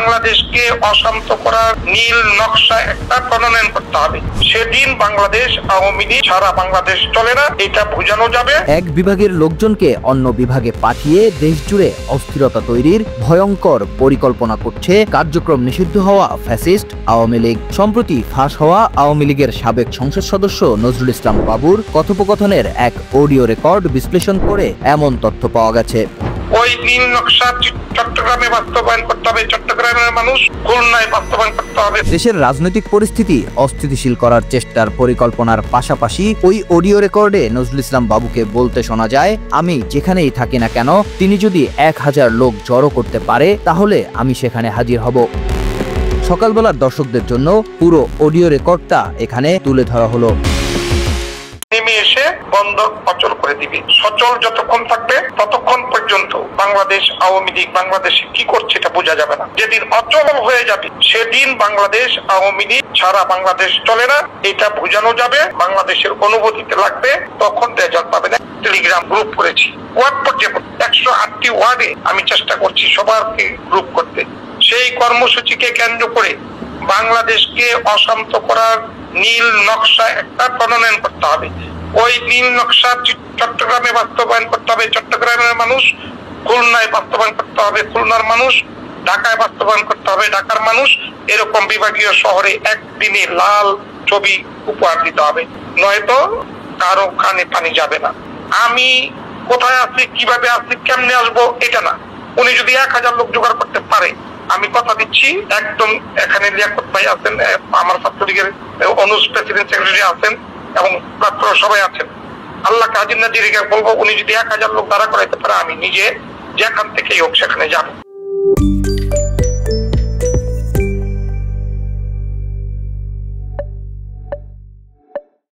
বাংলাদেশকে অশান্ত করার নীল নকশা একটা প্রণয়ন করতে হবে। সেদিন বাংলাদেশ আওয়ামী লীগ ছাড়া বাংলাদেশ চলে না, এটা বোঝানো যাবে। এক বিভাগের লোকজনকে অন্য বিভাগে পাঠিয়ে দেশ জুড়ে অস্থিরতা তৈরির ভয়ঙ্কর পরিকল্পনা করছে কার্যক্রম নিষিদ্ধ হওয়া ফ্যাসিস্ট আওয়ামী লীগ। সম্প্রতি ফাঁস হওয়া আওয়ামী লীগের সাবেক সংসদ সদস্য নজরুল ইসলাম বাবুর কথোপকথনের এক অডিও রেকর্ড বিশ্লেষণ করে এমন তথ্য পাওয়া গেছে। ওই নীল নকশা চট্টগ্রামে বাস্তবায়ন করতে হবে, চট্টগ্রামের মানুষ খুলনায় বাস্তবায়ন করতে হবে। দেশের রাজনৈতিক পরিস্থিতি অস্থিতিশীল করার চেষ্টার পরিকল্পনার পাশাপাশি ওই অডিও রেকর্ডে নজরুল ইসলাম বাবুকে বলতে শোনা যায়, আমি যেখানেই থাকি না কেন তিনি যদি 1000 লোক জড়ো করতে পারে তাহলে আমি সেখানে হাজির হব। সকালবেলার দর্শকদের জন্য পুরো অডিও রেকর্ডটা এখানে তুলে ধরা হলো। নেমে এসে বন্ধ অচল করে দিবে। সচল যতক্ষণ থাকবে ততক্ষণ পর্যন্ত বাংলাদেশ আওয়ামী লীগ বাংলাদেশে কি করছে এটা বোঝা যাবে না। যেদিন অচল হয়ে যাবে সেদিন বাংলাদেশ আওয়ামী লীগ ছাড়া বাংলাদেশ চলে না, এটা বোঝানো যাবে। বাংলাদেশের অনুভূতিতে লাগবে, তখন রেজাল্ট পাবে না। টেলিগ্রাম গ্রুপ করেছি ওয়ার্ড পর্যায়ে 108টি ওয়ার্ডে আমি চেষ্টা করছি সবারকে গ্রুপ করতে। সেই কর্মসূচিকে কেন্দ্র করে বাংলাদেশকে অশান্ত করার নীল নকশা একটা প্রণয়ন করতে হবে। ওই নীল নকশা চট্টগ্রামে বাস্তবায়ন করতে হবে, চট্টগ্রামের মানুষ খুলনায় বাস্তবায়ন করতে হবে, খুলনার মানুষ ঢাকায় বাস্তবায়ন করতে হবে, ঢাকার মানুষ এরকম বিভাগীয় শহরে একদিনে লাল ছবি উপহার দিতে হবে, নয়তো কারো কানে পানি যাবে না। আমি কোথায় আছি, কিভাবে আছি, কেমনে আসবো এটা না। উনি যদি 1000 লোক জোগাড় করতে পারে, আমি কথা দিচ্ছি একদম এখানে লিয়াকত ভাই আছেন, আমার ছাত্রলীগের অনুজ প্রেসিডেন্ট সেক্রেটারি আছেন এবং সবাই আছেন। আল্লাহ কাজী নাজিরকে বলবো উনি যদি 1000 লোক দাঁড়া করাইতে পারে, আমি নিজে যেখান থেকেই হোক সেখানে যাবো।